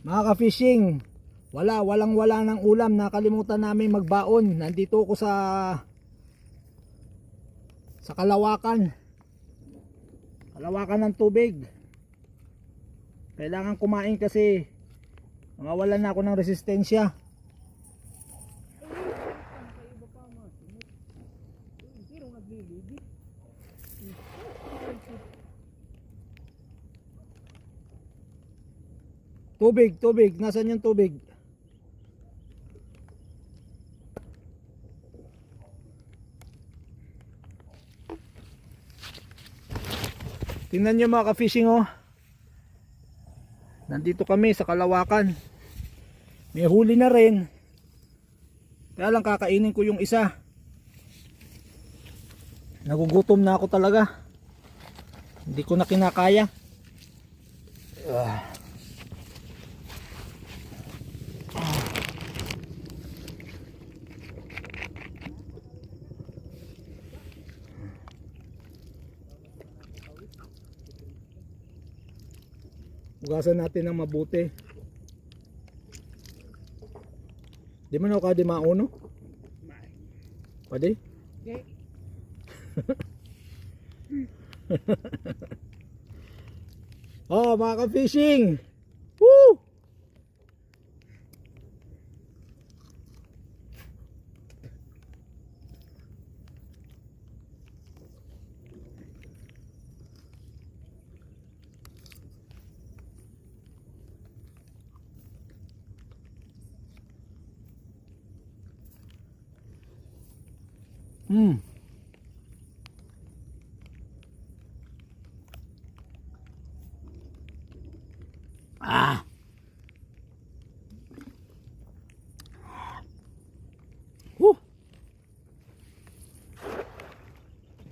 Mga ka-fishing, walang ng ulam. Nakalimutan namin magbaon. Nandito ako sa kalawakan ng tubig. Kailangan kumain kasi mawalan na ako ng resistensya. Tubig, nasaan yung tubig? Tingnan nyo mga ka-fishing, oh. Nandito kami sa kalawakan. May huli na rin. Kaya lang kakainin ko yung isa. Nagugutom na ako talaga. Hindi ko na kinakaya. Hugasan natin ng mabuti. Di man ako di mauno? Pwede? Okay. Oh, mga ka-fishing! Woo! Ah.